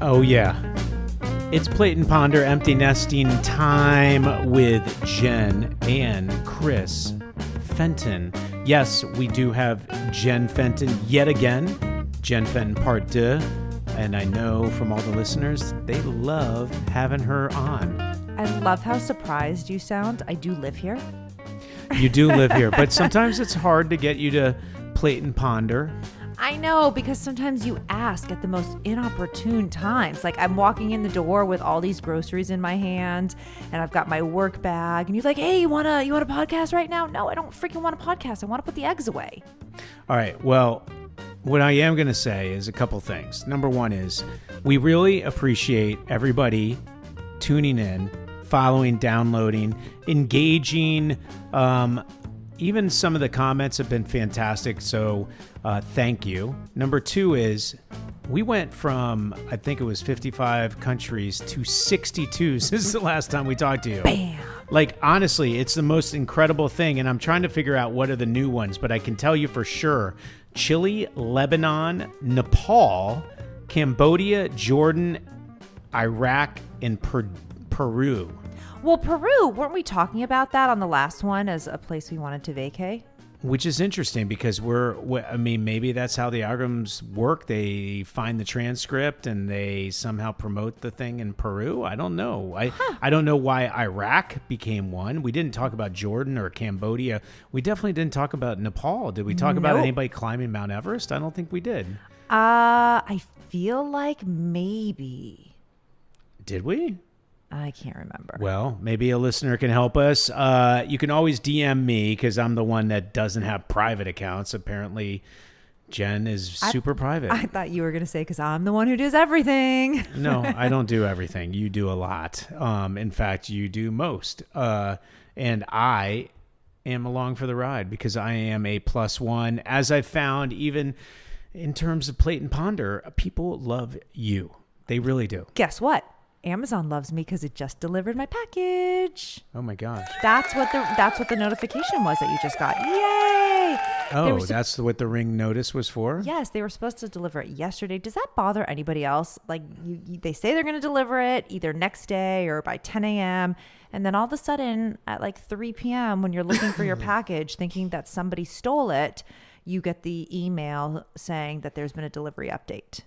Oh, yeah. It's Plate and Ponder Empty Nesting time with Jen and Chris Fenton. Yes, we do have Jen Fenton yet again. Jen Fenton Part 2. And I know from all the listeners, they love having her on. I love how surprised you sound. I do live here. You do live here, but sometimes it's hard to get you to Plate and Ponder. I know, because sometimes you ask at the most inopportune times. Like I'm walking in the door with all these groceries in my hand and I've got my work bag and you're like, hey, you want a podcast right now? No, I don't freaking want a podcast. I want to put the eggs away. All right. Well, what I am going to say is a couple things. Number one is we really appreciate everybody tuning in, following, downloading, engaging. Even some of the comments have been fantastic. So thank you. Number two is we went from, I think it was 55 countries to 62 since the last time we talked to you. Bam. Like, honestly, it's the most incredible thing. And I'm trying to figure out what are the new ones, but I can tell you for sure, Chile, Lebanon, Nepal, Cambodia, Jordan, Iraq, and Peru. Well, Peru, weren't we talking about that on the last one as a place we wanted to vacay? Which is interesting because maybe that's how the algorithms work. They find the transcript and they somehow promote the thing in Peru. I don't know. I don't know why Iraq became one. We didn't talk about Jordan or Cambodia. We definitely didn't talk about Nepal. Did we talk about anybody climbing Mount Everest? I don't think we did. I feel like maybe. Did we? I can't remember. Well, maybe a listener can help us. You can always DM me because I'm the one that doesn't have private accounts. Apparently, Jen is super private. I thought you were going to say because I'm the one who does everything. No, I don't do everything. You do a lot. In fact, you do most. And I am along for the ride because I am a +1. As I've found, even in terms of Plate and Ponder, people love you. They really do. Guess what? Amazon loves me because it just delivered my package. Oh my gosh. That's what the notification was that you just got. Yay! Oh, that's what the ring notice was for? Yes, they were supposed to deliver it yesterday. Does that bother anybody else? Like they say they're going to deliver it either next day or by 10 a.m. And then all of a sudden at like 3 p.m. when you're looking for your package thinking that somebody stole it, you get the email saying that there's been a delivery update.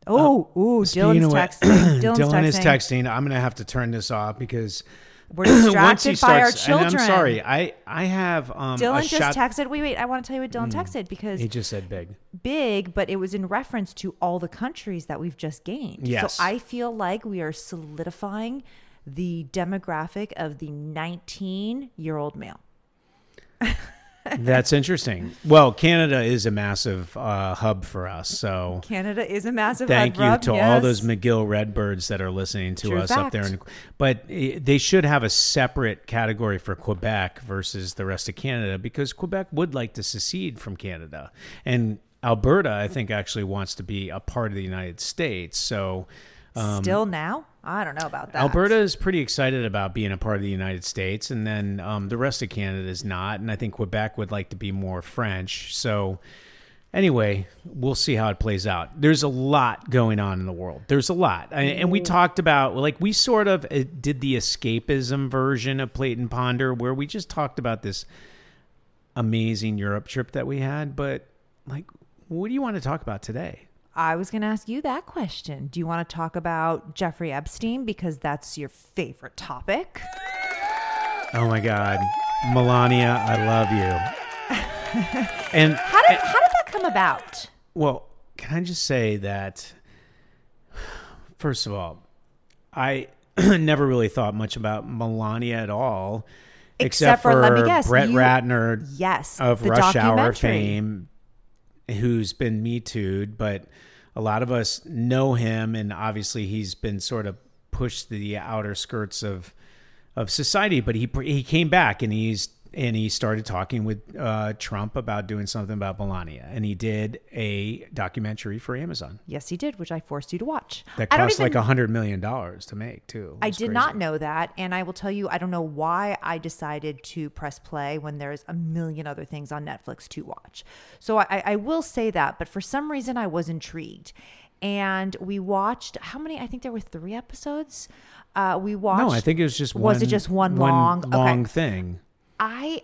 Dylan's texting. Dylan is texting. I'm going to have to turn this off because we're distracted by our children. And I'm sorry. I have Dylan just texted. Wait. I want to tell you what Dylan texted because he just said big, but it was in reference to all the countries that we've just gained. Yes. So I feel like we are solidifying the demographic of the 19-year-old male. That's interesting. Well, Canada is a massive hub for us. So Canada is a massive thank hub. Thank you to all those McGill Redbirds that are listening to us up there. But they should have a separate category for Quebec versus the rest of Canada because Quebec would like to secede from Canada. And Alberta, I think, actually wants to be a part of the United States. So still now? I don't know about that. Alberta is pretty excited about being a part of the United States, and then the rest of Canada is not. And I think Quebec would like to be more French. So anyway, we'll see how it plays out. There's a lot going on in the world. There's a lot. And we talked about, like, we sort of did the escapism version of Plate and Ponder where we just talked about this amazing Europe trip that we had. But, like, what do you want to talk about today? I was going to ask you that question. Do you want to talk about Jeffrey Epstein because that's your favorite topic? Oh my God. Melania, I love you. And how did that come about? Well, can I just say that, first of all, I never really thought much about Melania at all. Except for let me guess, Brett Ratner of Rush Hour fame, who's been Me Too'd, but a lot of us know him, and obviously he's been sort of pushed to the outer skirts of society. But he came back and he started talking with Trump about doing something about Melania, and he did a documentary for Amazon. Yes, he did, which I forced you to watch. That cost like $100 million to make, too. I did not know that, and I will tell you, I don't know why I decided to press play when there's a million other things on Netflix to watch. So I will say that, but for some reason I was intrigued. And we watched how many? I think there were 3 episodes. We watched. No, I think it was just one. Was it just one long thing? I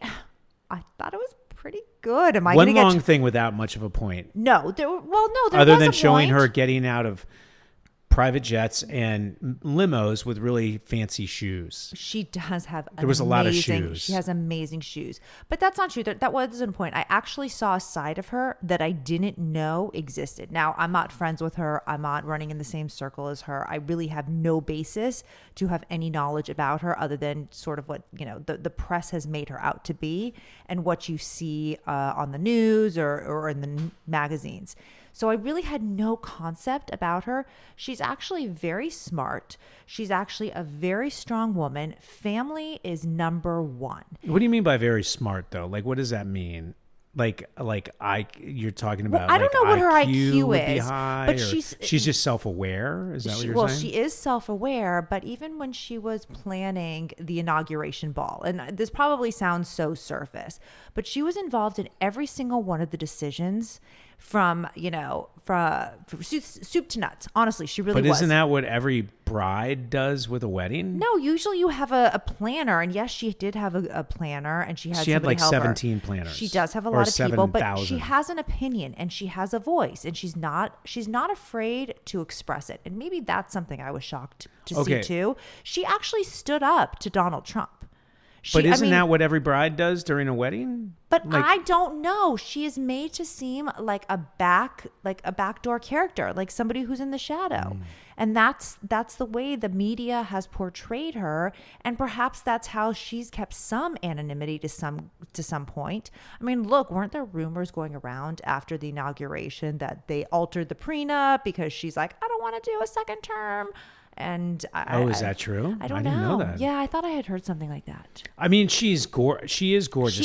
thought it was pretty good. Am I one gonna long thing without much of a point? No, there other was than a showing point. her getting out of private jets and limos with really fancy shoes. She does have there was a lot of shoes. She has amazing shoes. But that's not true. That wasn't a point. I actually saw a side of her that I didn't know existed. Now, I'm not friends with her. I'm not running in the same circle as her. I really have no basis to have any knowledge about her other than sort of what, the press has made her out to be and what you see on the news or in the magazines. So I really had no concept about her. She's actually very smart. She's actually a very strong woman. Family is number one. What do you mean by very smart, though? Like, what does that mean? You're talking about. Well, I don't know what her IQ would be is, high, but or she's just self-aware. Is that what you're saying? She is self-aware, but even when she was planning the inauguration ball, and this probably sounds so surface, but she was involved in every single one of the decisions from soup to nuts. Honestly, she really was. But isn't that what every bride does with a wedding? No, usually you have a planner, and yes, she did have a planner, and she had like help her. 17 planners. She does have a or lot of 7, people, but 000. she has an opinion and she has a voice, and she's not afraid to express it. And maybe that's something I was shocked to see too. She actually stood up to Donald Trump. But isn't that what every bride does during a wedding? But I don't know. She is made to seem like a backdoor character, like somebody who's in the shadow. And that's the way the media has portrayed her, and perhaps that's how she's kept some anonymity to some point. I mean, look, weren't there rumors going around after the inauguration that they altered the prenup because she's like, I don't want to do a second term? And is that true? I don't didn't know that. Yeah, I thought I had heard something like that. I mean, she is gorgeous. She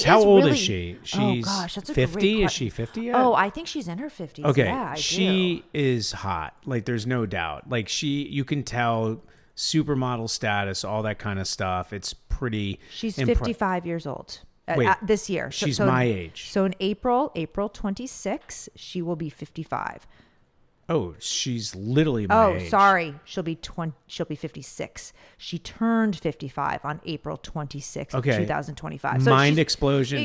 How is old really, is she? She's oh gosh, that's a 50. Great Is she 50 yet? Oh, I think she's in her 50s. Okay, Yeah, she is hot. Like, there's no doubt. Like, you can tell supermodel status, all that kind of stuff. It's pretty. She's 55 years old. Wait, this year. She's my age. So in April 26, she will be 55. Oh, she's literally my age. Oh, sorry. She'll be 56. She turned 55 on April 26th, 2025. So mind explosion.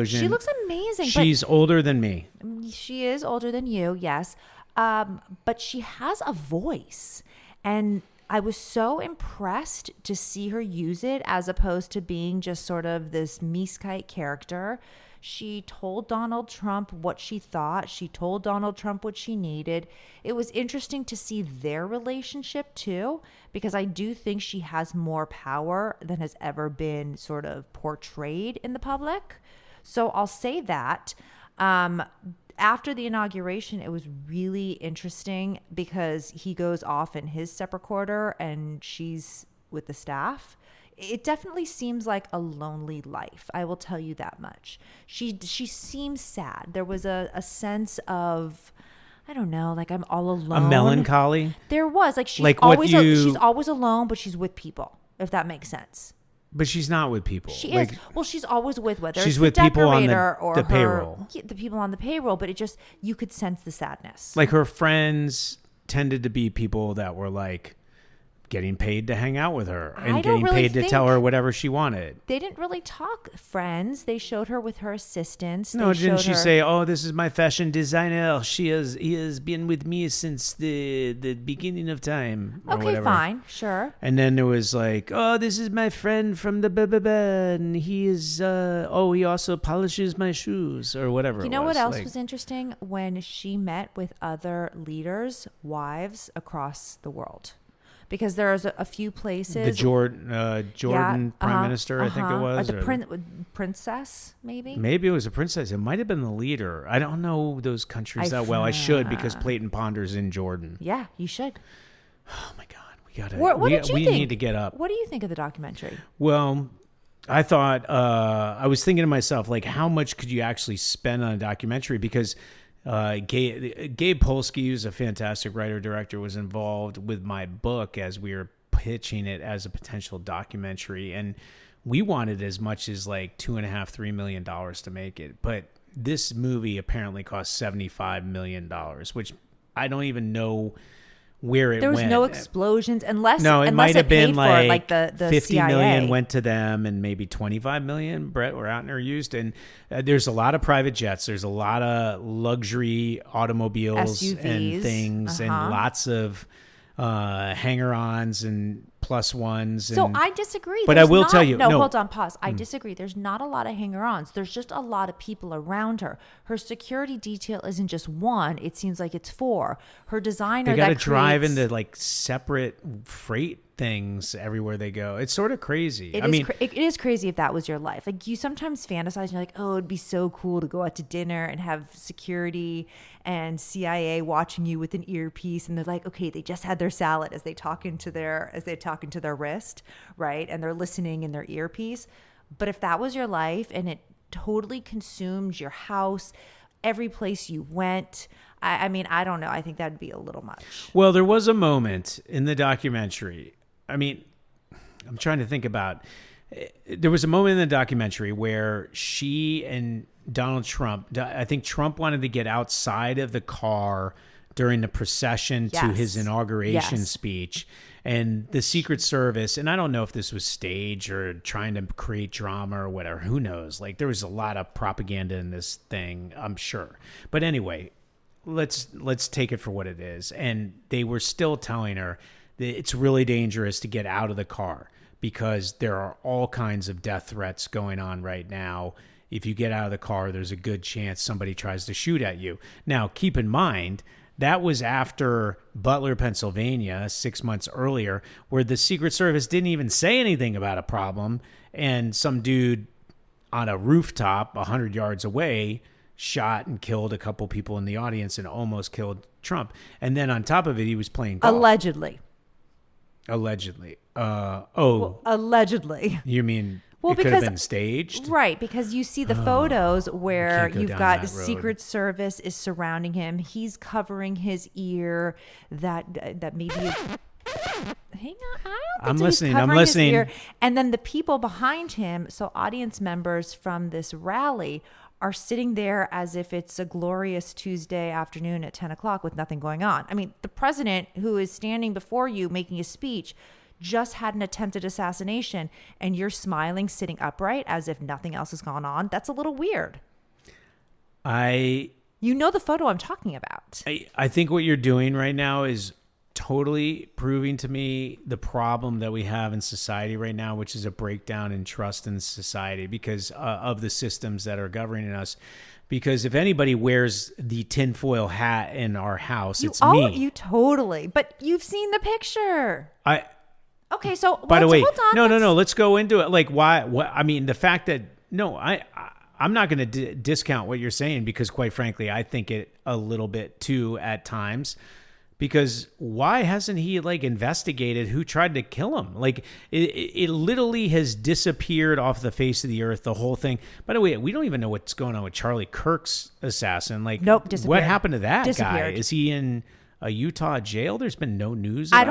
She looks amazing. She's older than me. She is older than you, yes. But she has a voice. And I was so impressed to see her use it as opposed to being just sort of this Meeskite character. She told Donald Trump what she thought. She told Donald Trump what she needed. It was interesting to see their relationship too, because I do think she has more power than has ever been sort of portrayed in the public. So I'll say that. After the inauguration, it was really interesting because he goes off in his separate quarter and she's with the staff. It definitely seems like a lonely life. I will tell you that much. She seems sad. There was a sense of, I don't know, like I'm all alone. A melancholy? There was. Like she's always alone, but she's with people, if that makes sense. But she's not with people. She is. Well, she's always with whether she's it's with the people on the payroll. The people on the payroll, but you could sense the sadness. Like her friends tended to be people that were like getting paid to hang out with her and getting paid to tell her whatever she wanted. They didn't really talk friends. They showed her with her assistants. No, didn't she say, "Oh, this is my fashion designer. He has been with me since the beginning of time." Or okay, whatever. Fine, sure. And then there was like, "Oh, this is my friend from the blah, blah, blah, and he is he also polishes my shoes," or whatever. You know what else was interesting? When she met with other leaders' wives across the world. Because there's a few places. The Jordan prime minister, I think it was. The princess, maybe? Maybe it was a princess. It might have been the leader. I don't know those countries that well. I should, because Peyton Ponder's in Jordan. Yeah, you should. Oh, my God. We got to. What did you think? We need to get up. What do you think of the documentary? Well, I thought, I was thinking to myself, like, how much could you actually spend on a documentary? Because Gabe Polsky, who's a fantastic writer-director, was involved with my book as we were pitching it as a potential documentary. And we wanted as much as like $2.5-3 million to make it. But this movie apparently cost $75 million, which I don't even know where it There was went. no explosions unless It might have been like the 50 CIA. million went to them and maybe 25 million Brett or Outner used. And there's a lot of private jets. There's a lot of luxury automobiles SUVs. and things and lots of hanger-ons and plus ones. So I disagree. But I will tell you. No, hold on, pause. I disagree. There's not a lot of hanger-ons. There's just a lot of people around her. Her security detail isn't just one. It seems like it's four. Her designer. They got to drive into like separate freight things everywhere they go. It's sort of crazy. It is crazy if that was your life. Like you sometimes fantasize and you're like, oh, it'd be so cool to go out to dinner and have security and CIA watching you with an earpiece, and they're like, okay, they just had their salad as they talk into their wrist, right? And they're listening in their earpiece. But if that was your life and it totally consumed your house, every place you went, I mean, I don't know. I think that'd be a little much. Well, there was a moment in the documentary. I mean, I'm trying to think about. There was a moment in the documentary where she and Donald Trump, I think Trump wanted to get outside of the car during the procession to his inauguration speech. And the Secret Service, and I don't know if this was staged or trying to create drama or whatever, who knows? Like there was a lot of propaganda in this thing, I'm sure. But anyway, let's take it for what it is. And they were still telling her that it's really dangerous to get out of the car because there are all kinds of death threats going on right now. If you get out of the car, there's a good chance somebody tries to shoot at you. Now, keep in mind, that was after Butler, Pennsylvania, 6 months earlier, where the Secret Service didn't even say anything about a problem, and some dude on a rooftop 100 yards away shot and killed a couple people in the audience and almost killed Trump. And then on top of it, he was playing golf. Allegedly. Allegedly. You mean it could have been staged? Right, because you see the photos where you've got the Secret Service is surrounding him. He's covering his ear. That maybe is... Hang on, I'm listening. And then the people behind him, so audience members from this rally, are sitting there as if it's a glorious Tuesday afternoon at 10 o'clock with nothing going on. I mean, the president who is standing before you making a speech just had an attempted assassination and you're smiling, sitting upright as if nothing else has gone on. That's a little weird. You know the photo I'm talking about. I think what you're doing right now is totally proving to me the problem that we have in society right now, which is a breakdown in trust in society because of the systems that are governing us. Because if anybody wears the tinfoil hat in our house, it's me. You totally. But you've seen the picture. Okay, so by the way, hold on. No. Let's go into it. Like why? What? I mean, the fact that I'm not going to discount what you're saying because, quite frankly, I think it a little bit too at times. Because why hasn't he investigated who tried to kill him? Like it literally has disappeared off the face of the earth, the whole thing. By the way, we don't even know what's going on with Charlie Kirk's assassin. Nope, disappeared. What happened to that guy? Is he in a Utah jail? There's been no news about it.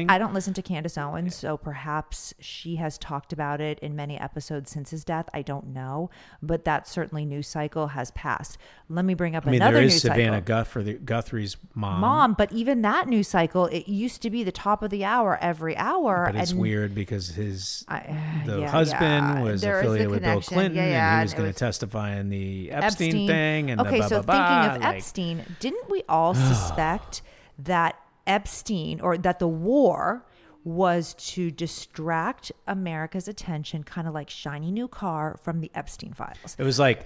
I don't listen to Candace Owens, so perhaps she has talked about it in many episodes since his death. I don't know, but that certainly news cycle has passed. Let me bring up another news cycle. There is Savannah Guthrie's mom. But even that news cycle, it used to be the top of the hour every hour. But it's weird because the husband was affiliated with Bill Clinton, and he was going to testify in the Epstein thing. And thinking of Epstein, didn't we all suspect that Epstein, or that the war was to distract America's attention, kind of like shiny new car from the Epstein files? It was like,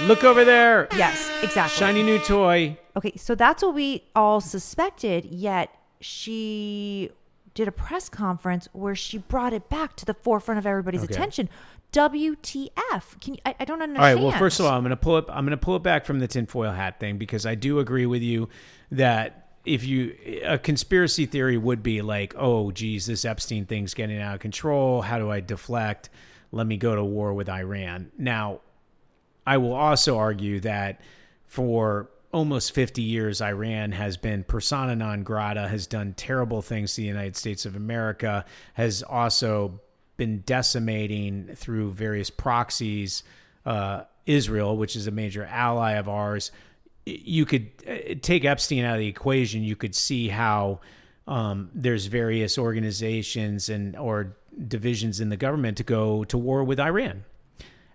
look over there. Yes, exactly. Shiny new toy. Okay, so that's what we all suspected, yet she did a press conference where she brought it back to the forefront of everybody's attention. WTF? I don't understand. All right. Well, first of all, I'm going to pull it back from the tinfoil hat thing because I do agree with you that a conspiracy theory would be like, oh, geez, this Epstein thing's getting out of control. How do I deflect? Let me go to war with Iran. Now, I will also argue that for almost 50 years, Iran has been persona non grata, has done terrible things to the United States of America, has also been decimating through various proxies Israel, which is a major ally of ours. you could take Epstein out of the equation. You could see how there's various organizations or divisions in the government to go to war with Iran.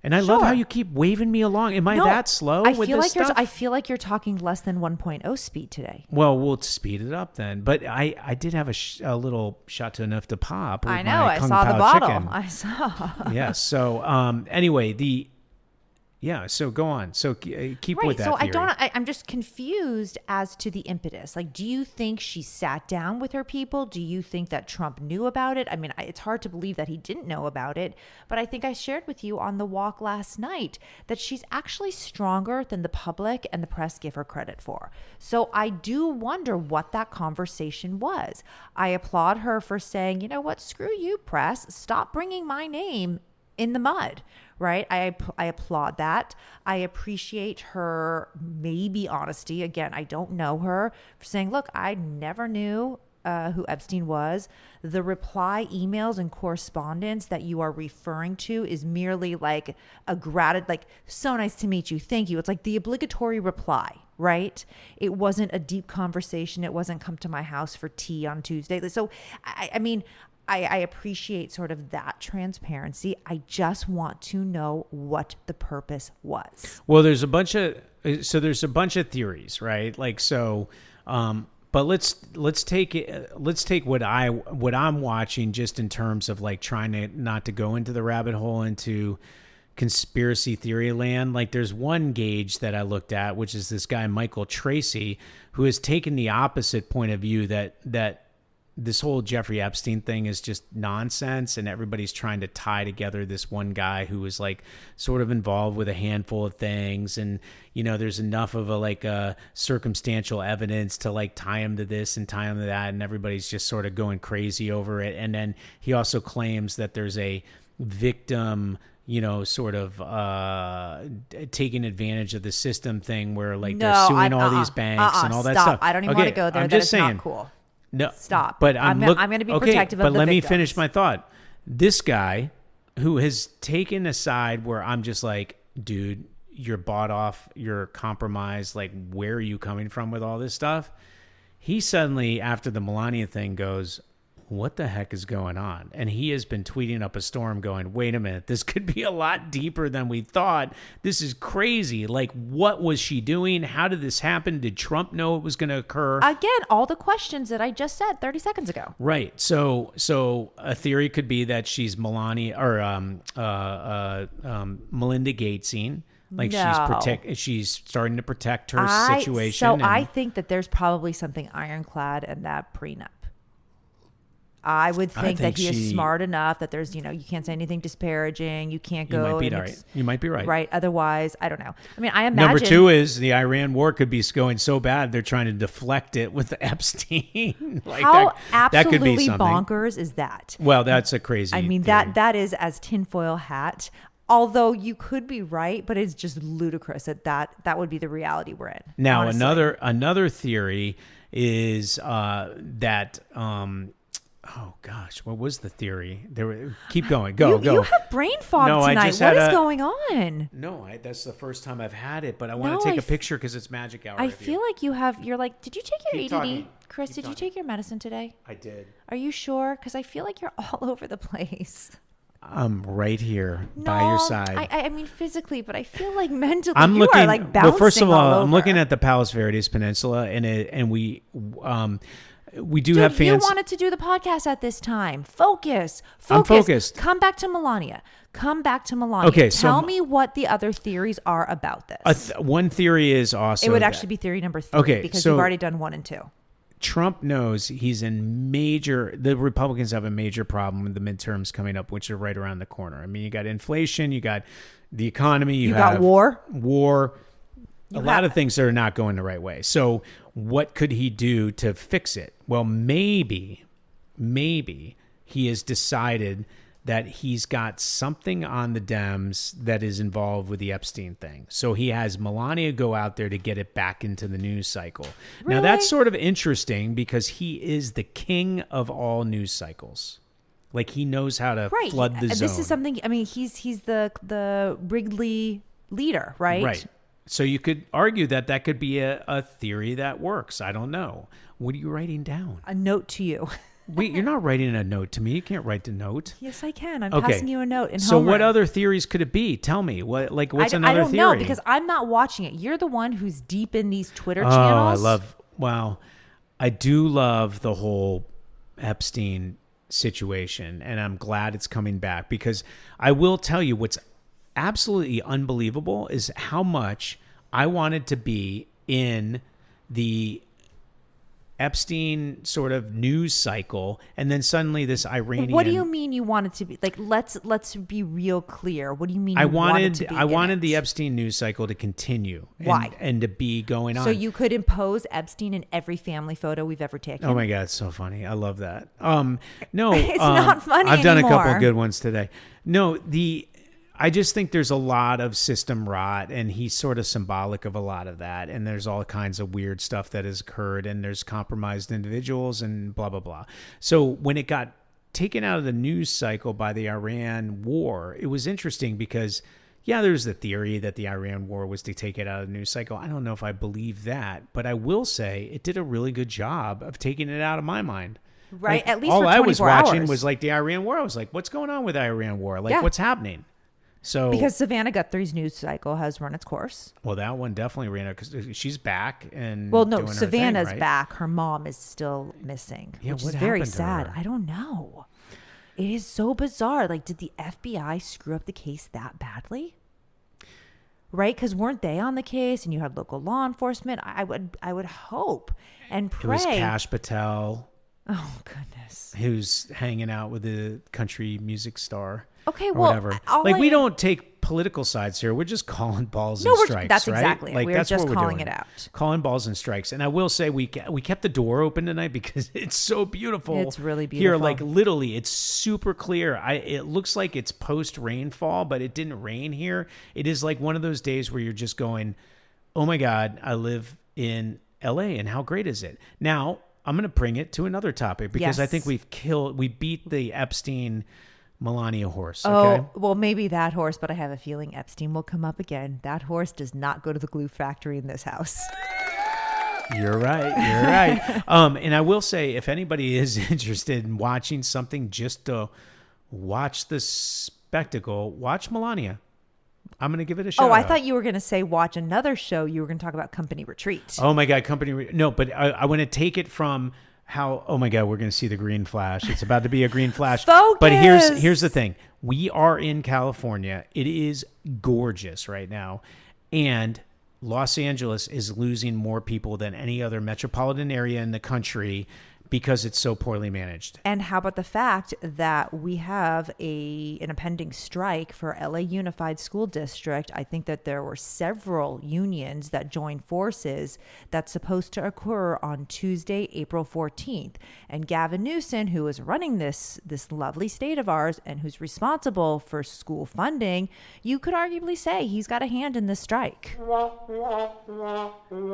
And I love how you keep waving me along. Am I that slow with this stuff? I feel like you're talking less than 1.0 speed today. Well, we'll speed it up then. But I did have a little shot to enough to pop. With I know. My I saw the Kung Pao bottle. chicken. I saw. Yeah. So anyway, so go on. So keep with that So theory. I'm just confused as to the impetus. Like, do you think she sat down with her people? Do you think that Trump knew about it? I mean, it's hard to believe that he didn't know about it. But I think I shared with you on the walk last night that she's actually stronger than the public and the press give her credit for. So I do wonder what that conversation was. I applaud her for saying, you know what, screw you, press. Stop bringing my name in the mud, right? I applaud that. I appreciate her maybe honesty. Again, I don't know her, for saying, look, I never knew who Epstein was. The reply emails and correspondence that you are referring to is merely like like, so nice to meet you. Thank you. It's like the obligatory reply, right? It wasn't a deep conversation. It wasn't come to my house for tea on Tuesday. So, I mean, I appreciate sort of that transparency. I just want to know what the purpose was. Well, there's a bunch of theories, right? Like, so, but let's take what I'm watching just in terms of like trying to not to go into the rabbit hole into conspiracy theory land. Like, there's one gauge that I looked at, which is this guy Michael Tracy, who has taken the opposite point of view that this whole Jeffrey Epstein thing is just nonsense, and everybody's trying to tie together this one guy who was like sort of involved with a handful of things, and there's enough of a circumstantial evidence to like tie him to this and tie him to that, and everybody's just sort of going crazy over it. And then he also claims that there's a victim sort of taking advantage of the system thing where like they're suing all these banks and all that stuff. I don't even want to go there. I'm that just is saying, not cool. No, stop. But I'm going to be protective of the victims. But let me finish my thought. This guy who has taken a side where I'm just like, dude, you're bought off, you're compromised. Like, where are you coming from with all this stuff? He suddenly, after the Melania thing, goes, what the heck is going on? And he has been tweeting up a storm going, wait a minute, this could be a lot deeper than we thought. This is crazy. Like, what was she doing? How did this happen? Did Trump know it was going to occur? Again, all the questions that I just said 30 seconds ago. Right. So a theory could be that she's Melania or Melinda Gatesing. Like, no. She's starting to protect her situation. So I think that there's probably something ironclad in that prenup. I would think that he is smart enough that there's, you can't say anything disparaging. You can't go. You might be right. Right. Otherwise, I don't know. I mean, I imagine. Number two is the Iran war could be going so bad they're trying to deflect it with Epstein. How that could be absolutely something. Bonkers is that? Well, that's a crazy. I mean, theory. that is as tinfoil hat. Although you could be right, but it's just ludicrous that would be the reality we're in. Now, honestly. another theory is that. Oh gosh, what was the theory? Keep going. Go. You have brain fog tonight. What is going on? No, that's the first time I've had it, but I want to take a picture because it's magic hour. I feel like you're like, did you take your Keep ADD? talking. Chris, did you take your medicine today? I did. Are you sure? Because I feel like you're all over the place. I'm right here by your side. I mean physically, but I feel like mentally I'm you looking, are like bouncing. Well, first of all, all I'm over. looking at the Palos Verdes Peninsula, and we do Dude, have fans. You wanted to do the podcast at this time. Focus. I'm focused. Come back to Melania. Okay, Tell me what the other theories are about this. One theory is also. It would actually be theory number 3. Okay, because so you've already done 1 and 2. Trump knows he's in the Republicans have a major problem with the midterms coming up, which are right around the corner. I mean, you got inflation, you got the economy, you got war. A lot of things that are not going the right way. So what could he do to fix it? Well, maybe he has decided that he's got something on the Dems that is involved with the Epstein thing. So he has Melania go out there to get it back into the news cycle. Really? Now, that's sort of interesting because he is the king of all news cycles. Like, he knows how to flood the zone. This is something, I mean, he's the Wrigley leader, right? Right. So you could argue that that could be a theory that works. I don't know. What are you writing down? A note to you. Wait, you're not writing a note to me. You can't write the note. Yes, I can. I'm Okay. passing you a note in So homeroom. what other theories could it be? Tell me. What's another I don't theory? know because I'm not watching it. You're the one who's deep in these Twitter Oh, channels. I do love the whole Epstein situation, and I'm glad it's coming back, because I will tell you what's absolutely unbelievable is how much I wanted to be in the Epstein sort of news cycle, and then suddenly this Iranian. What do you mean you wanted to be like? Let's be real clear. What do you mean? I you wanted to be I in wanted it? the Epstein news cycle to continue. Why? And to be going on. So you could impose Epstein in every family photo we've ever taken. Oh my God, it's so funny. I love that. No, It's not funny I've done a couple anymore. of good ones today. No, I just think there's a lot of system rot, and he's sort of symbolic of a lot of that. And there's all kinds of weird stuff that has occurred, and there's compromised individuals and blah, blah, blah. So when it got taken out of the news cycle by the Iran war, it was interesting because, yeah, there's the theory that the Iran war was to take it out of the news cycle. I don't know if I believe that, but I will say it did a really good job of taking it out of my mind. Right, Like, at least all for I was 24 watching hours. was like the Iran war. I was like, what's going on with the Iran war? Like, Yeah. what's happening? So Because Savannah Guthrie's news cycle has run its course. well, that one definitely ran out because she's back and Well, no, doing her Savannah's thing, right? back. Her mom is still missing, Yeah, which what is very happened to sad. her? I don't know. It is so bizarre. Like, did the FBI screw up the case that badly? Right? Because weren't they on the case, and you had local law enforcement? I would hope and It pray. was Kash Patel, Oh goodness. who's hanging out with the country music star. Okay, Or well, whatever. all Like, we I- don't take political sides here. We're just calling balls No, and we're- strikes. that's right? exactly it. Like, We're that's just what we're calling doing. it out. Calling balls and strikes. And I will say we kept the door open tonight because it's so beautiful. It's really Here, beautiful. like literally, it's super clear. It looks like it's post rainfall, but it didn't rain here. It is like one of those days where you're just going, "Oh my God, I live in LA, and how great is it?" Now, I'm going to bring it to another topic because I Yes. think we beat the Epstein Melania horse. Okay. Oh, well, maybe that horse, but I have a feeling Epstein will come up again. That horse does not go to the glue factory in this house. You're right. You're right. And I will say, if anybody is interested in watching something just to watch the spectacle, watch Melania. I'm going to give it a shot. Oh, I thought you were going to say watch another show. You were going to talk about Company Retreat. Oh my God, no, but I want to take it from how. Oh my God, we're going to see the green flash. It's about to be a green flash. Focus. But here's the thing. We are in California. It is gorgeous right now, and Los Angeles is losing more people than any other metropolitan area in the country because it's so poorly managed. And how about the fact that we have an impending strike for LA Unified School District? I think that there were several unions that joined forces that's supposed to occur on Tuesday, April 14th. And Gavin Newsom, who is running this lovely state of ours and who's responsible for school funding, you could arguably say he's got a hand in this strike.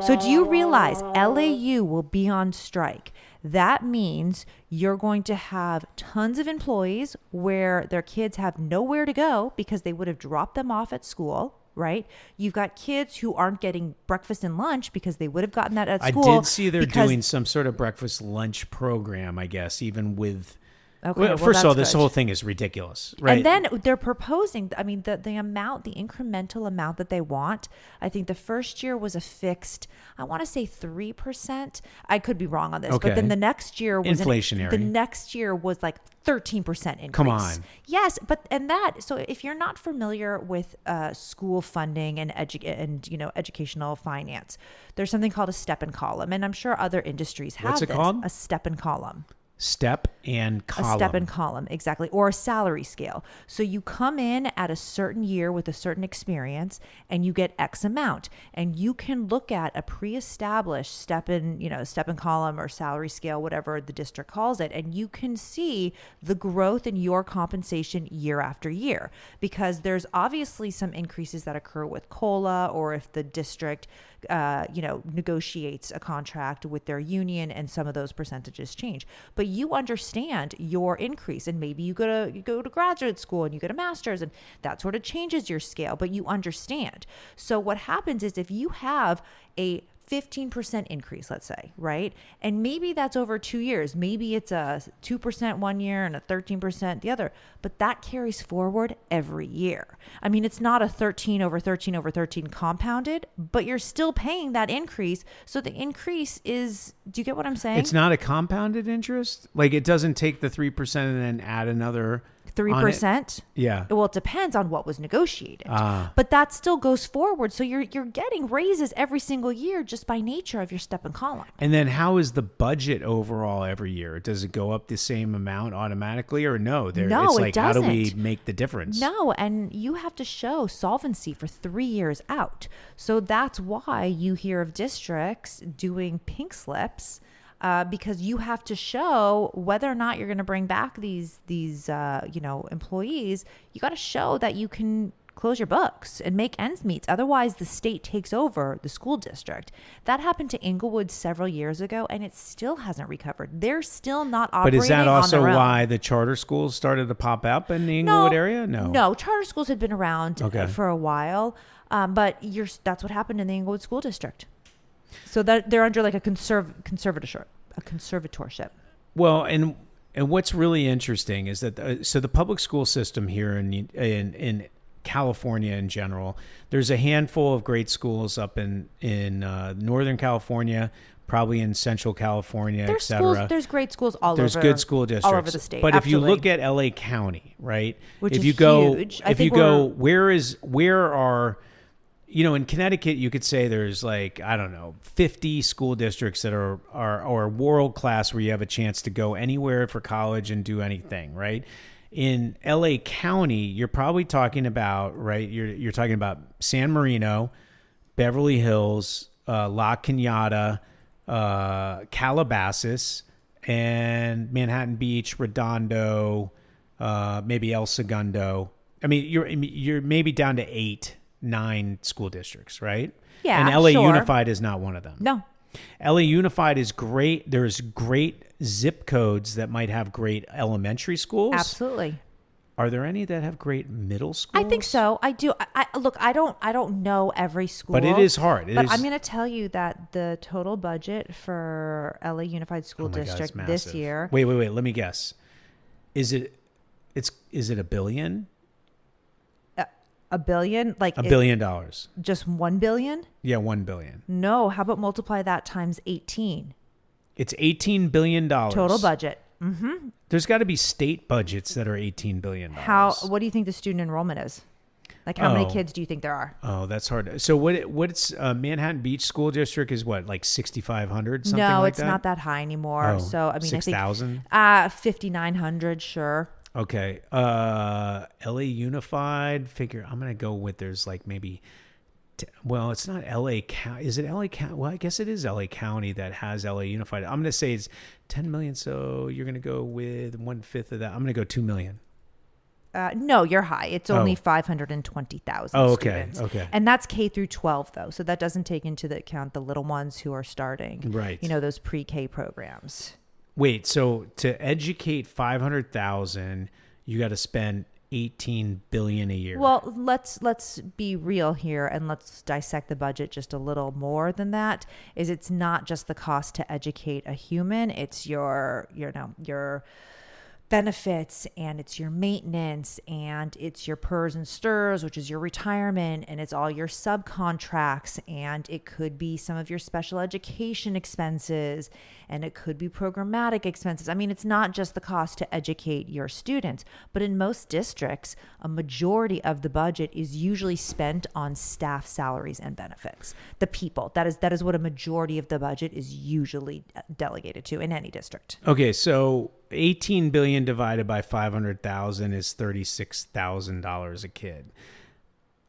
So do you realize LAU will be on strike? That means you're going to have tons of employees where their kids have nowhere to go because they would have dropped them off at school, right? You've got kids who aren't getting breakfast and lunch because they would have gotten that at school. I did see they're because- doing some sort of breakfast lunch program, I guess, even with. Okay, Well, well, first of all, that's this good. whole thing is ridiculous, right? And then they're proposing, I mean, the incremental amount that they want, I think the first year was a fixed, I want to say 3%. I could be wrong on this, Okay. but then the next year was Inflationary. The next year was like 13% increase. Come on. Yes, so if you're not familiar with school funding and educational finance, there's something called a step and column, and I'm sure other industries have What's it this. called? A step and column. Step and column. A step and column, exactly. Or a salary scale. So you come in at a certain year with a certain experience and you get X amount. And you can look at a pre-established step and column or salary scale, whatever the district calls it, and you can see the growth in your compensation year after year. Because there's obviously some increases that occur with COLA, or if the district negotiates a contract with their union and some of those percentages change. But you understand your increase. And maybe you go to graduate school and you get a master's, and that sort of changes your scale, but you understand. So what happens is if you have a 15% increase, let's say, right? And maybe that's over 2 years. Maybe it's a 2% one year and a 13% the other, but that carries forward every year. I mean, it's not a 13 over 13 over 13 compounded, but you're still paying that increase. So the increase is, do you get what I'm saying? It's not a compounded interest? Like it doesn't take the 3% and then add another 3%? Yeah. Well, it depends on what was negotiated. But that still goes forward. So you're getting raises every single year just by nature of your step and column. And then how is the budget overall every year? Does it go up the same amount automatically or no? No, it's it like, how do we doesn't. make the difference? No, and you have to show solvency for 3 years out. So that's why you hear of districts doing pink slips, because you have to show whether or not you're going to bring back these employees. You got to show that you can close your books and make ends meet. Otherwise, the state takes over the school district. That happened to Inglewood several years ago, and it still hasn't recovered. They're still not operating. But is that also on their own. why the charter schools started to pop up in the Inglewood area? No, charter schools had been around for a while, but that's what happened in the Inglewood school district. So that they're under like a conservatorship. Well, and what's really interesting is that so the public school system here in California in general, there's a handful of great schools up in Northern California, probably in Central California, et cetera. There's great schools all over. There's good school districts all over the state. But Absolutely. if you look at LA County, right? Which if is you go, huge. If you go, where are in Connecticut, you could say there's like, I don't know, 50 school districts that are world class where you have a chance to go anywhere for college and do anything, right? In LA County, you're probably talking about, right? You're talking about San Marino, Beverly Hills, La Cañada, Calabasas, and Manhattan Beach, Redondo, maybe El Segundo. I mean, you're maybe down to 9 school districts, right? Yeah, and LA sure. Unified is not one of them. No. LA Unified is great. There's great zip codes that might have great elementary schools. Absolutely. Are there any that have great middle schools? I think so. I do. Look, I don't know every school. But it is hard. I'm going to tell you that the total budget for LA Unified School District this year. Wait. Let me guess. Is it $1 billion? $1 billion? Like $1 billion. Just $1 billion? Yeah, $1 billion. No, how about multiply that times 18? It's $18 billion. Total budget. Mm-hmm. There's got to be state budgets that are $18 billion. What do you think the student enrollment is? Like how many kids do you think there are? Oh, that's hard. So what's Manhattan Beach School District is what, like 6,500, something like that? No, it's not that high anymore. So, I mean, 6,000? I think 5,900, sure. Okay. LA Unified figure. I'm going to go with there's like maybe, it's not LA County. Is it LA County? Well, I guess it is LA County that has LA Unified. I'm going to say it's 10 million. So you're going to go with 1/5 of that. I'm going to go 2 million. No, you're high. It's only 520,000 students. Okay. And that's K through 12 though. So that doesn't take into the account the little ones who are starting, right? Those pre-K programs. Wait, so to educate 500,000, you got to spend $18 billion a year. Well, let's be real here and let's dissect the budget just a little more than that. It's not just the cost to educate a human, it's your benefits, and it's your maintenance, and it's your PERS and STIRS, which is your retirement, and it's all your subcontracts, and it could be some of your special education expenses, and it could be programmatic expenses. I mean, it's not just the cost to educate your students, but in most districts, a majority of the budget is usually spent on staff salaries and benefits. The people, that is what a majority of the budget is usually delegated to in any district. Okay, so 18 billion divided by 500,000 is $36,000 a kid.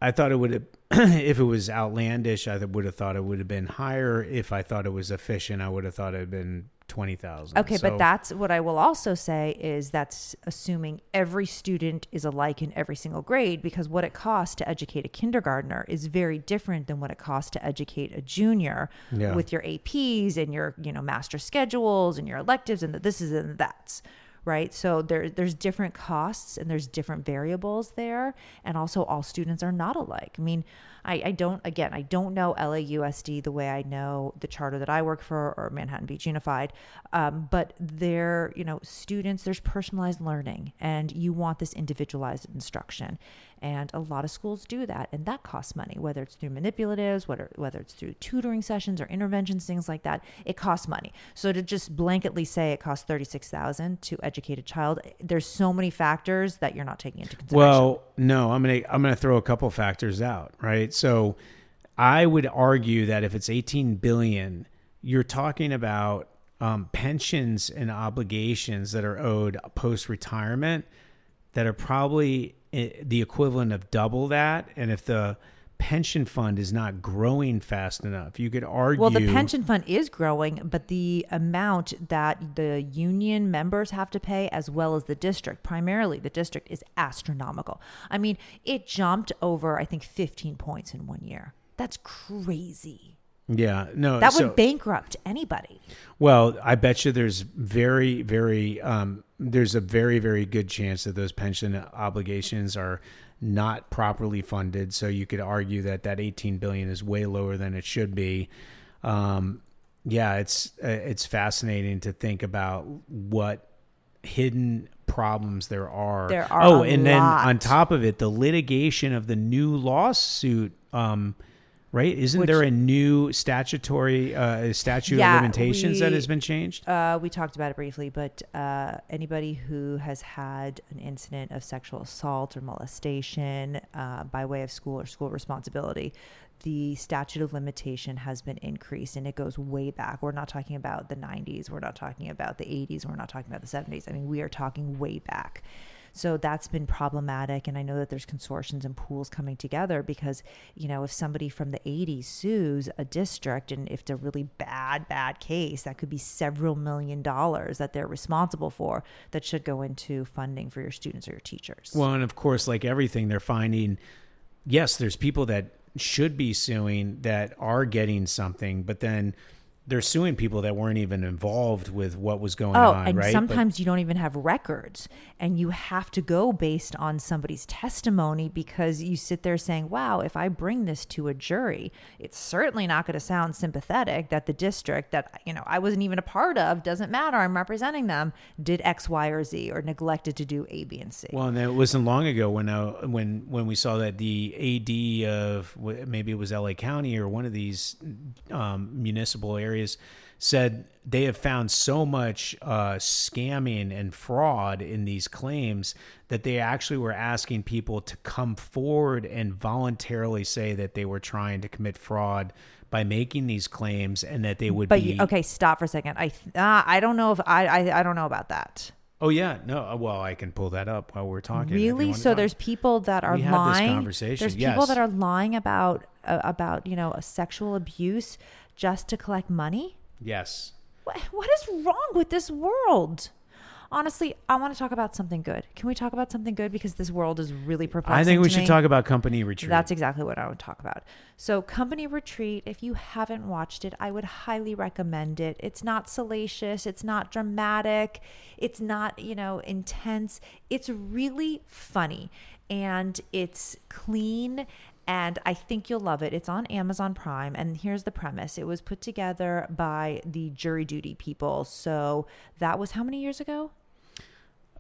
I thought it would have, if it was outlandish, I would have thought it would have been higher. If I thought it was efficient, I would have thought it had been 20,000. Okay, but that's what I will also say is that's assuming every student is alike in every single grade, because what it costs to educate a kindergartner is very different than what it costs to educate a junior with your APs and your master schedules and your electives and the this is and that's. right? So there's different costs and there's different variables there. And also all students are not alike. I mean, I don't know LAUSD the way I know the charter that I work for or Manhattan Beach Unified. But they're, students, there's personalized learning and you want this individualized instruction. And a lot of schools do that. And that costs money, whether it's through manipulatives, whether it's through tutoring sessions or interventions, things like that, it costs money. So to just blanketly say it costs $36,000 to educate a child, there's so many factors that you're not taking into consideration. Well, no, I'm gonna throw a couple factors out, right? So I would argue that if it's $18 billion, you're talking about pensions and obligations that are owed post-retirement that are probably the equivalent of double that. And if the pension fund is not growing fast enough, you could argue... Well, the pension fund is growing, but the amount that the union members have to pay, as well as the district, primarily the district, is astronomical. I mean, it jumped over, I think, 15 points in 1 year. That's crazy. Yeah, no. That would bankrupt anybody. Well, I bet you there's there's a very, very good chance that those pension obligations are not properly funded. So you could argue that $18 billion is way lower than it should be. It's fascinating to think about what hidden problems there are. There are then on top of it, the litigation of the new lawsuit. Right? Isn't there a new statute of limitations that has been changed? We talked about it briefly, but anybody who has had an incident of sexual assault or molestation by way of school or school responsibility, the statute of limitation has been increased, and it goes way back. We're not talking about the 90s. We're not talking about the 80s. We're not talking about the 70s. I mean, we are talking way back. So that's been problematic. And I know that there's consortiums and pools coming together because, if somebody from the 80s sues a district, and if it's a really bad case, that could be several $1 million that they're responsible for that should go into funding for your students or your teachers. Well, and of course, like everything, they're finding, yes, there's people that should be suing that are getting something, but then they're suing people that weren't even involved with what was going on, and right? Sometimes you don't even have records, and you have to go based on somebody's testimony because you sit there saying, wow, if I bring this to a jury, it's certainly not going to sound sympathetic that the district that, I wasn't even a part of, doesn't matter, I'm representing them, did X, Y, or Z, or neglected to do A, B, and C. Well, and it wasn't long ago when we saw that the AD of maybe it was LA County or one of these municipal areas said they have found so much scamming and fraud in these claims that they actually were asking people to come forward and voluntarily say that they were trying to commit fraud by making these claims, and that they would okay, stop for a second. I don't know if I don't know about that. Oh yeah, no. Well, I can pull that up while we're talking. Really? So there's people that are lying. This conversation. There's people that are lying about a sexual abuse just to collect money? Yes. What is wrong with this world? Honestly, I want to talk about something good. Can we talk about something good? Because this world is really perplexing. I think we should talk about Company Retreat. That's exactly what I would talk about. So Company Retreat, if you haven't watched it, I would highly recommend it. It's not salacious. It's not dramatic. It's not, intense. It's really funny, and it's clean. And I think you'll love it. It's on Amazon Prime. And here's the premise. It was put together by the Jury Duty people. So that was how many years ago?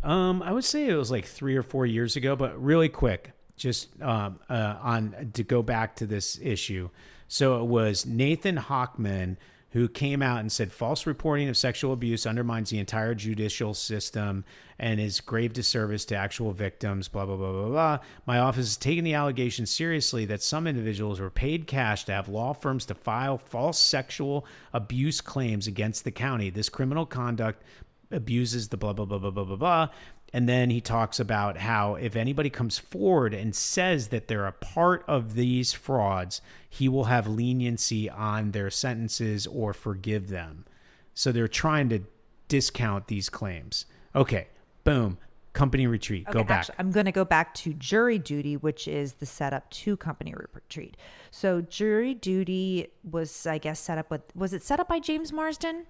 I would say it was like 3 or 4 years ago, but really quick, just to go back to this issue. So it was Nathan Hochman who came out and said false reporting of sexual abuse undermines the entire judicial system and is grave disservice to actual victims, blah, blah, blah, blah, blah. My office is taking the allegation seriously that some individuals were paid cash to have law firms to file false sexual abuse claims against the county. This criminal conduct abuses the blah, blah, blah, blah, blah, blah, blah. And then he talks about how if anybody comes forward and says that they're a part of these frauds, he will have leniency on their sentences or forgive them. So they're trying to discount these claims. Okay, boom. Company Retreat. Okay, go back. Actually, I'm going to go back to Jury Duty, which is the setup to Company Retreat. So Jury Duty was, I guess, set up by James Marsden?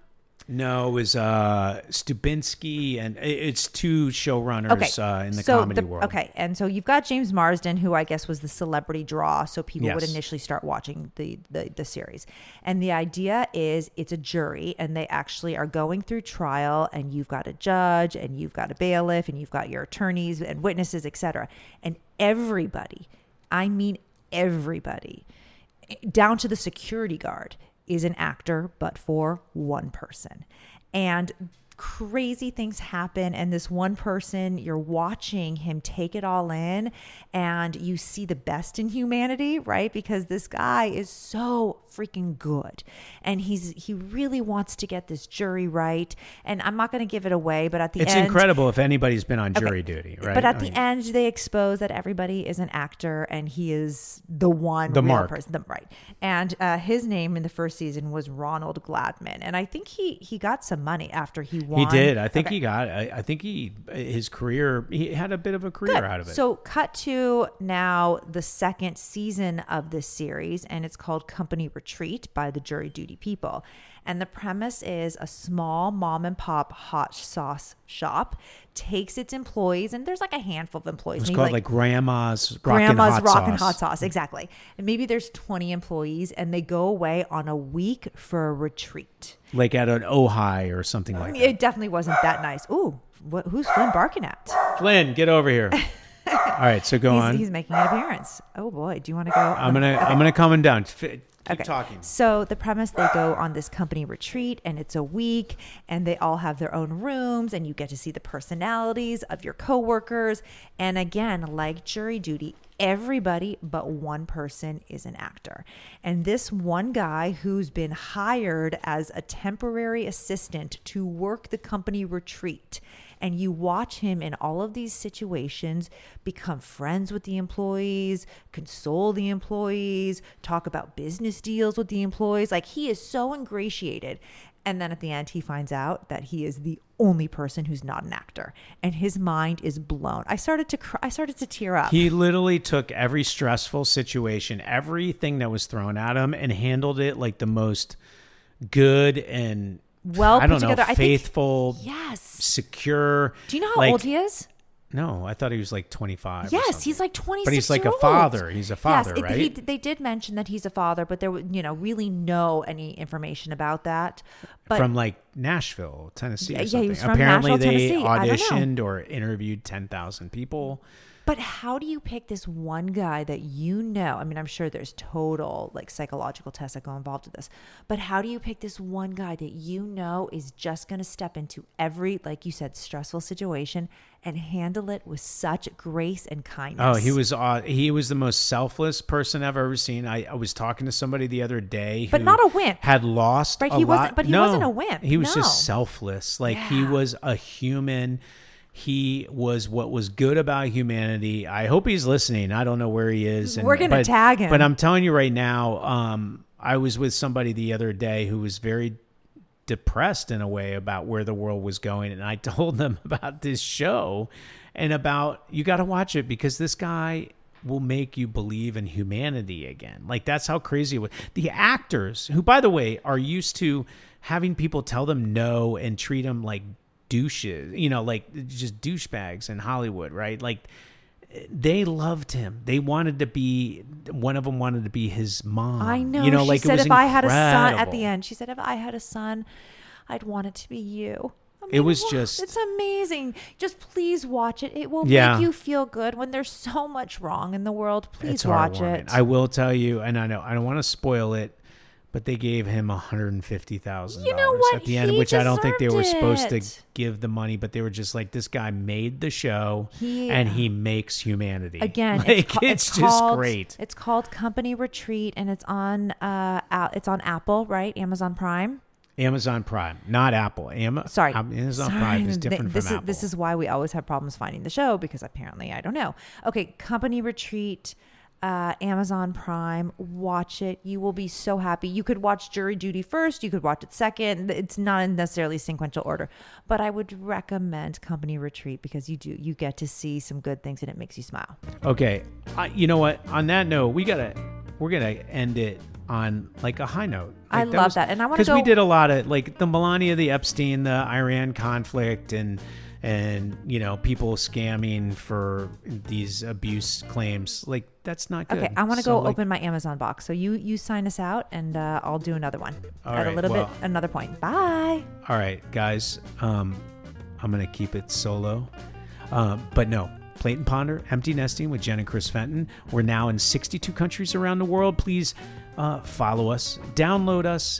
No, it was Stubinsky, and it's two showrunners in the comedy world. Okay, and so you've got James Marsden, who I guess was the celebrity draw, so people would Yes. initially start watching the series. And the idea is it's a jury, and they actually are going through trial, and you've got a judge, and you've got a bailiff, and you've got your attorneys and witnesses, etc. And everybody, I mean everybody, down to the security guard, is an actor, but for one person. And crazy things happen, and this one person, you're watching him take it all in, and you see the best in humanity, right? Because this guy is so freaking good, and he really wants to get this jury right. And I'm not going to give it away, but at the end, It's incredible if anybody's been on jury duty, right? But at the end, they expose that everybody is an actor, and he is the one real person, right? And his name in the first season was Ronald Gladman, and I think he got some money after he won. He did. I think his career, he had a bit of a career out of it. So cut to now the second season of this series, and it's called Company Retreat by the Jury Duty People. And the premise is a small mom and pop hot sauce shop takes its employees, and there's like a handful of employees. It's called like Grandma's Rockin' Hot Sauce. Exactly. And maybe there's 20 employees, and they go away on a week for a retreat. Like at an Ojai or something like that. It definitely wasn't that nice. Ooh, who's Flynn barking at? Flynn, get over here. All right, so go on. He's making an appearance. Oh boy, do you want to go? I'm gonna calm him down. Keep talking. So the premise, they go on this company retreat, and it's a week, and they all have their own rooms, and you get to see the personalities of your coworkers. And again, like jury duty, everybody but one person is an actor. And this one guy who's been hired as a temporary assistant to work the company retreat, and you watch him in all of these situations become friends with the employees, console the employees, talk about business deals with the employees. Like, he is so ingratiated. And then at the end, he finds out that he is the only person who's not an actor, and his mind is blown. I started to cry. I started to tear up. He literally took every stressful situation, everything that was thrown at him, and handled it like the most good and put together, faithful, yes, secure. Do you know how old he is? No, I thought he was like 25. Yes, he's like 26. But he's like a father. He's a father, yes, right? They did mention that he's a father, but there was, really no any information about that. But from like Nashville, Tennessee, or something. He was from Apparently, Nashville, they Tennessee. auditioned or interviewed 10,000 people. But how do you pick this one guy that I mean, I'm sure there's total like psychological tests that go involved with this, but how do you pick this one guy that is just going to step into every, like you said, stressful situation and handle it with such grace and kindness? Oh, he was the most selfless person I've ever seen. I was talking to somebody the other day, but not a wimp. Had lost right? a He lot. wasn't, but he wasn't a wimp. He was just selfless. Like he was a human. He was what was good about humanity. I hope he's listening. I don't know where he is. We're going to tag him. But I'm telling you right now, I was with somebody the other day who was very depressed in a way about where the world was going. And I told them about this show and about, you got to watch it because this guy will make you believe in humanity again. Like, that's how crazy it was. The actors, who, by the way, are used to having people tell them no and treat them like douches, like just douchebags in Hollywood, right? Like, they loved him. They wanted to be, one of them wanted to be his mom. I know. She like said, if I had a son at the end, she said, if I had a son, I'd want it to be you. It was just, it's amazing. Just please watch it. It will make you feel good when there's so much wrong in the world. Please watch it. I will tell you, and I know I don't want to spoil it, but they gave him $150,000 at the end, which I don't think they were supposed to give the money, but they were just like, this guy made the show and he makes humanity. Again, like, it's just great. It's called Company Retreat, and it's on Apple, right? Amazon Prime. Amazon Prime, not Apple. Amazon Prime is different from Apple. This is why we always have problems finding the show, because apparently I don't know. Okay, Company Retreat. Amazon Prime, watch it. You will be so happy. You could watch Jury Duty first. You could watch it second. It's not in necessarily sequential order, but I would recommend Company Retreat because you get to see some good things and it makes you smile. Okay. You know what? On that note, we're we're gonna end it on like a high note. I love that. And I want to go, because we did a lot of like the Melania, the Epstein, the Iran conflict, and people scamming for these abuse claims. Like, that's not good. Okay, I want to go open my Amazon box. So you sign us out, and I'll do another one another point. Bye. All right, guys. I'm gonna keep it solo, but no. Plate and Ponder, Empty Nesting with Jen and Chris Fenton. We're now in 62 countries around the world. Please follow us, download us,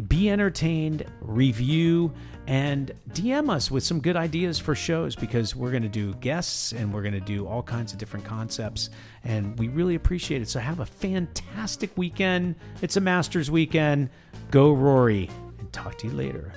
be entertained, review, and DM us with some good ideas for shows, because we're going to do guests and we're going to do all kinds of different concepts, and we really appreciate it. So have a fantastic weekend. It's a Masters weekend. Go Rory, and talk to you later.